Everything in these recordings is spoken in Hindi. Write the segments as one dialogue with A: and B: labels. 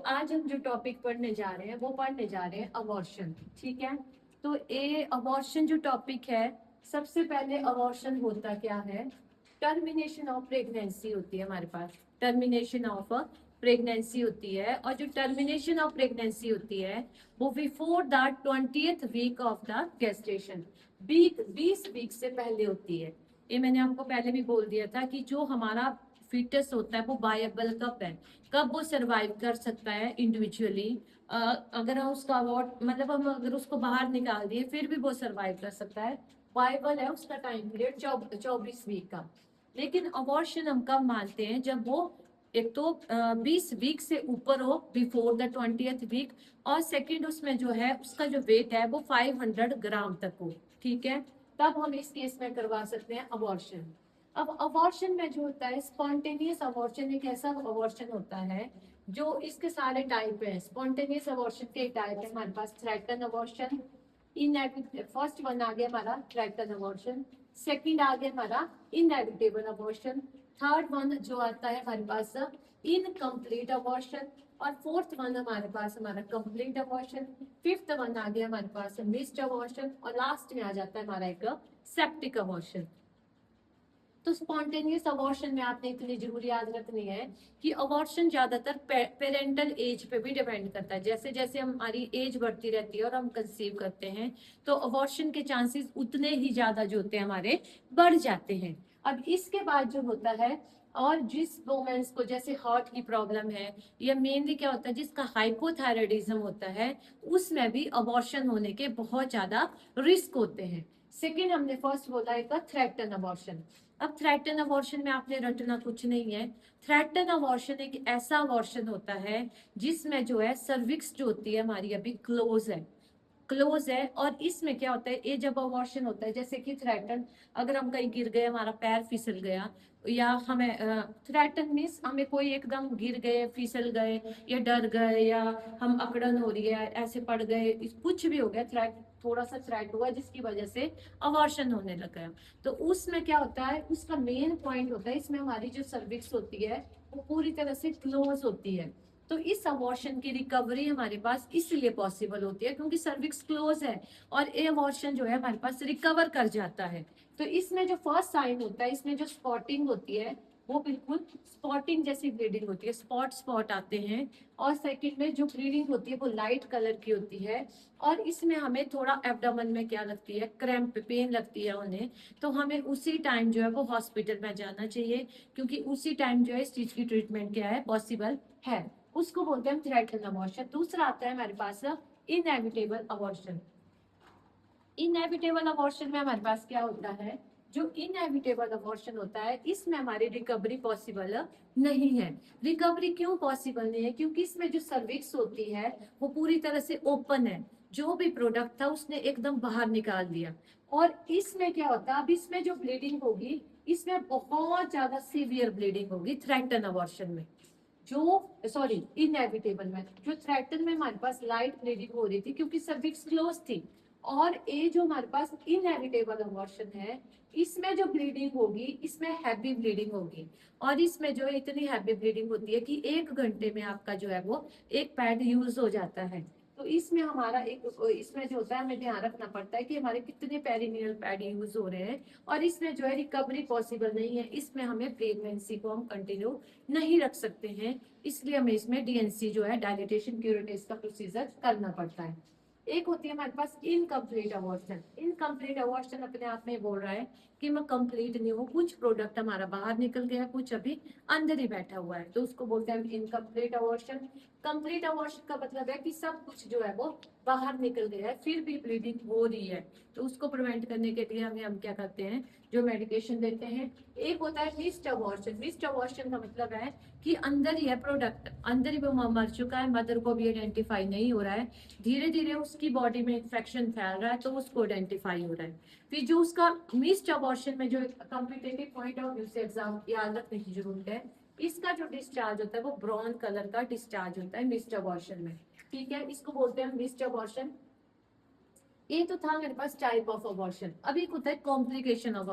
A: आज हम जो टॉपिक पढ़ने जा रहे हैं वो पढ़ने जा रहे हैं अबॉर्शन। ठीक है, तो ये अबॉर्शन जो टॉपिक है, सबसे पहले अबॉर्शन होता क्या है? टर्मिनेशन ऑफ प्रेगनेंसी होती है हमारे पास। टर्मिनेशन ऑफ प्रेगनेंसी होती है, और जो टर्मिनेशन ऑफ प्रेगनेंसी होती है वो before the 20th week of the gestation, 20 week से पहले होती है। ये मैंने आपको पहले भी बोल दिया था कि जो हमारा फीटस होता है वो वायबल कब है, कब वो सरवाइव कर सकता है इंडिविजुअली। अगर हम उसका अवॉर्ड मतलब हम अगर उसको बाहर निकाल दिए फिर भी वो सरवाइव कर सकता है। वाइबल है उसका टाइम पीरियड 24 वीक का। लेकिन अबॉर्शन हम कब मानते हैं? जब वो एक तो 20 वीक से ऊपर हो, बिफोर द 20th वीक, और सेकंड उसमें जो है उसका जो वेट है वो 500 ग्राम तक हो। ठीक है, तब हम इस केस में करवा सकते हैं अबॉर्शन। अब अबॉर्शन में जो होता है स्पॉन्टेनियस अबॉर्शन, एक ऐसा अबॉर्शन होता है जो, इसके सारे टाइप हैं। स्पॉन्टेनियस अबॉर्शन के टाइप है हमारे पास थ्रेटन अबॉर्शन, फर्स्ट वन आ गया हमारा थ्रेटन अबॉर्शन, सेकंड आ गया हमारा इनएविटेबल अबॉर्शन, थर्ड वन जो आता है हमारे पास इनकम्प्लीट अबॉर्शन, और फोर्थ वन हमारे पास हमारा कंप्लीट अबॉर्शन, फिफ्थ वन आ गया हमारे पास मिस्ड अबॉर्शन, और लास्ट में आ जाता है हमारा एक सेप्टिक अबॉर्शन। तो स्पॉन्टेनियस अबॉर्शन में आपने इतनी जरूर याद रखनी है कि अबॉर्शन ज्यादातर पेरेंटल एज पे भी डिपेंड करता है। जैसे जैसे हमारी एज बढ़ती रहती है और हम कंसीव करते हैं तो अबॉर्शन के चांसेस उतने ही ज्यादा जो होते हैं हमारे बढ़ जाते हैं। अब इसके बाद जो होता है, और जिस वोमेन्स को जैसे हार्ट की प्रॉब्लम है, या मेनली क्या होता है जिसका हाइपोथायराइडिज्म होता है, उसमें भी अबॉर्शन होने के बहुत ज्यादा रिस्क होते हैं। सेकेंड हमने फर्स्ट बोला एक थ्रेटन अबॉर्शन। अब थ्रेटन अबॉर्शन में आपने रटना कुछ नहीं है। थ्रेटन अबॉर्शन एक ऐसा अबॉर्शन होता है जिसमें जो है सर्विक्स जो होती है हमारी अभी क्लोज है और इसमें क्या होता है, ये जब अबॉर्शन होता है जैसे कि थ्रेटन, अगर हम कहीं गिर गए, हमारा पैर फिसल गया, या हमें थ्रेटन मीन्स हमें कोई एकदम गिर गए, फिसल गए, या डर गए, या हम अकड़न हो रही है, ऐसे पड़ गए, कुछ भी हो गया, थ्रेट, थोड़ा सा थ्रेट हुआ जिसकी वजह से अबॉर्शन होने लगा। तो उसमें क्या होता है, उसका मेन पॉइंट होता है इसमें हमारी जो सर्विक्स होती है वो पूरी तरह से क्लोज होती है। तो इस अबॉर्शन की रिकवरी हमारे पास इसलिए पॉसिबल होती है क्योंकि सर्विक्स क्लोज है, और ये अबॉर्शन जो है हमारे पास रिकवर कर जाता है। तो इसमें जो फर्स्ट साइन होता है, इसमें जो स्पॉटिंग होती है वो बिल्कुल स्पॉटिंग जैसी ब्लीडिंग होती है, स्पॉट स्पॉट आते हैं। और सेकंड में जो ब्लीडिंग होती है वो लाइट कलर की होती है, और इसमें हमें थोड़ा एब्डोमेन में क्या लगती है, क्रैम्प पेन लगती है उन्हें। तो हमें उसी टाइम जो है वो हॉस्पिटल में जाना चाहिए, क्योंकि उसी टाइम जो है इस चीज की ट्रीटमेंट क्या है, पॉसिबल है। उसको बोलते हैं थ्रेटन अबॉर्शन। दूसरा आता है हमारे पास इनएविटेबल अबॉर्शन। इनएविटेबल अबॉर्शन में हमारे पास क्या होता है, जो इनएविटेबल अबॉर्शन होता है इसमें हमारी रिकवरी पॉसिबल नहीं है। रिकवरी क्यों पॉसिबल नहीं है? क्योंकि इसमें जो सर्विक्स होती है वो पूरी तरह से ओपन है, जो भी प्रोडक्ट था उसने एकदम बाहर निकाल दिया। और इसमें क्या होता है, अब इसमें जो ब्लीडिंग होगी, इसमें बहुत ज्यादा सीवियर ब्लीडिंग होगी थ्रेटन अबॉर्शन में। जो सॉरी इनएविटेबल में, जो थ्रेटन में हमारे पास लाइट ब्लीडिंग हो रही थी क्योंकि सर्विक्स क्लोज थी, और ये जो हमारे पास इनएविटेबल अबॉर्शन है इसमें जो ब्लीडिंग होगी इसमें हैवी ब्लीडिंग होगी। और इसमें जो इतनी हैवी ब्लीडिंग होती है कि 1 घंटे में आपका जो है वो एक पैड यूज हो जाता है। तो इसमें हमारा एक, इसमें जो होता है हमें ध्यान रखना पड़ता है कि हमारे कितने पेरिनियल पैड यूज हो रहे हैं, और इसमें जो है रिकवरी पॉसिबल नहीं है। इसमें हमें प्रेगनेंसी को हम कंटिन्यू नहीं रख सकते हैं, इसलिए हमें इसमें डीएनसी जो है, डायलिटेशन क्यूरेटेज का प्रोसीजर करना पड़ता है। एक होती है हमारे पास इनकम्प्लीट अबॉर्शन। इनकम्प्लीट अबॉर्शन अपने आप में बोल रहा है कि मैं कंप्लीट नहीं हूँ, कुछ प्रोडक्ट हमारा बाहर निकल गया, कुछ अभी अंदर ही बैठा हुआ है, तो उसको बोलते हैं इनकम्प्लीट अबॉर्शन। कंप्लीट अबॉर्शन का मतलब है कि सब कुछ जो है वो बाहर निकल गया है फिर भी ब्लीडिंग हो रही है, तो उसको प्रिवेंट करने के लिए हम क्या करते हैं, जो मेडिकेशन देते हैं। एक होता है मिस्ड अबॉर्शन। मिस्ड अबॉर्शन का मतलब है कि अंदर ही है प्रोडक्ट, अंदर ही वो मर चुका है, मदर को भी आइडेंटिफाई नहीं हो रहा है, धीरे धीरे उसकी बॉडी में इन्फेक्शन फैल रहा है तो उसको आइडेंटिफाई हो रहा है। फिर जो उसका मिस्ड अबॉर्शन में जो कॉम्पिटेटिव पॉइंट ऑफ व्यू से एग्जाम याद रखने की जरूरत है, इसका जो डिस्चार्ज होता है वो ब्राउन कलर का डिस्चार्ज होता है मिस्ड अबॉर्शन में। ठीक है, इसको बोलते हैं मिस्ड अबॉर्शन। ये तो था मेरे पास टाइप ऑफ अबॉर्शन। अब एक होता है कॉम्प्लिकेशन ऑफ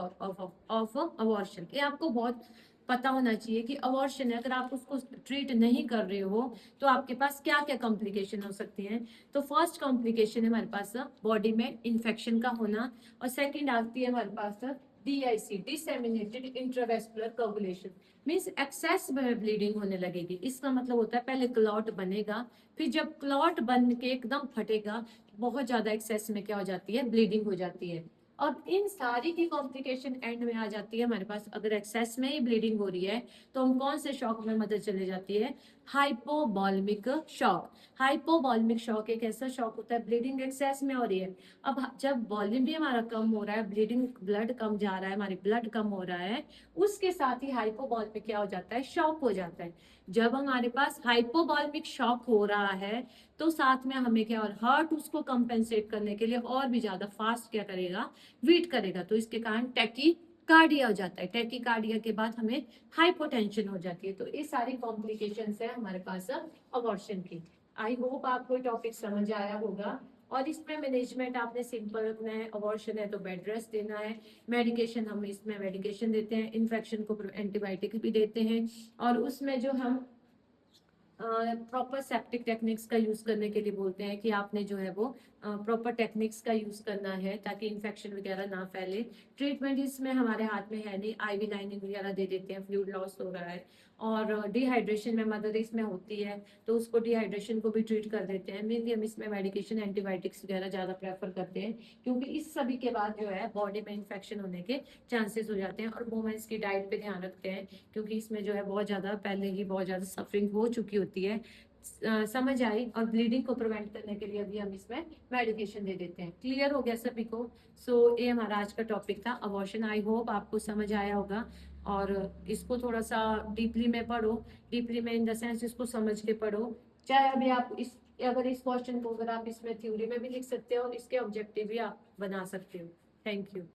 A: अबॉर्शन। ये आपको बहुत पता होना चाहिए कि अबॉर्शन है, अगर आप उसको ट्रीट नहीं कर रहे हो तो आपके पास क्या क्या कॉम्प्लिकेशन हो सकती हैं। तो फर्स्ट कॉम्प्लिकेशन है हमारे पास बॉडी में इन्फेक्शन का होना, और सेकंड आती है हमारे पास DIC, disseminated intravascular coagulation, means excess bleeding होने लगेगी। इसका मतलब होता है पहले क्लॉट बनेगा, फिर जब क्लॉट बन के एकदम फटेगा, बहुत ज्यादा एक्सेस में क्या हो जाती है, ब्लीडिंग हो जाती है। और इन सारी की कॉम्प्लिकेशन एंड में आ जाती है हमारे पास, अगर एक्सेस में ही ब्लीडिंग हो रही है तो हम कौन से शॉक में मदद चले जाती है, हाइपोवॉल्मिक शॉक। हाइपोवॉल्मिक शॉक एक ऐसा शॉक होता है, ब्लीडिंग एक्सेस में हो रही है, अब जब वॉल्यूम भी हमारा कम हो रहा है, ब्लीडिंग ब्लड कम जा रहा है, हमारी ब्लड कम हो रहा है, उसके साथ ही हाइपोवॉल्मिक क्या हो जाता है, शॉक हो जाता है। जब हमारे पास हाइपोवॉल्मिक शॉक हो रहा है तो साथ में हमें क्या, और हार्ट उसको कंपेंसेट करने के लिए और भी ज्यादा फास्ट क्या करेगा, बीट करेगा, तो इसके कारण टैकी कार्डिया हो जाता है। टैकी कार्डिया के बाद हमें हाइपोटेंशन हो जाती है। तो ये सारी कॉम्प्लिकेशंस है हमारे पास अबॉर्शन की। आई होप आपको टॉपिक समझ आया होगा। और इसमें मैनेजमेंट आपने सिंपल रखना है, अबॉर्शन है तो बेड रेस्ट देना है, मेडिकेशन हम इसमें मेडिकेशन देते हैं, इन्फेक्शन को एंटीबायोटिक भी देते हैं, और उसमें जो हम प्रॉपर सेप्टिक टेक्निक्स का यूज करने के लिए बोलते हैं कि आपने जो है वो प्रॉपर टेक्निक्स का यूज करना है ताकि इन्फेक्शन वगैरह ना फैले। ट्रीटमेंट इसमें हमारे हाथ में है नहीं, IV लाइनिंग वगैरह दे देते हैं, फ्लूइड लॉस हो रहा है, और डिहाइड्रेशन में मदर इसमें होती है तो उसको डिहाइड्रेशन को भी ट्रीट कर देते हैं। मेनली हम इसमें मेडिकेशन एंटीबायोटिक्स वगैरह ज़्यादा प्रेफर करते हैं, क्योंकि इस सभी के बाद जो है बॉडी में इन्फेक्शन होने के चांसेस हो जाते हैं। और वुमेन्स की डाइट पे ध्यान रखते हैं, क्योंकि इसमें जो है बहुत ज़्यादा पहले ही बहुत ज़्यादा सफरिंग हो चुकी होती है। समझ आई। और ब्लीडिंग को प्रिवेंट करने के लिए अभी हम इसमें मेडिकेशन दे देते हैं। क्लियर हो गया सभी को। सो ये हमारा आज का टॉपिक था अबॉर्शन। आई होप आपको समझ आया होगा, और इसको थोड़ा सा डीपली में पढ़ो, डीपली में इन द सेंस इसको समझ के पढ़ो। चाहे अभी आप इस, अगर इस क्वेश्चन को अगर आप इसमें थ्योरी में भी लिख सकते हो और इसके ऑब्जेक्टिव भी आप बना सकते हो। Thank you.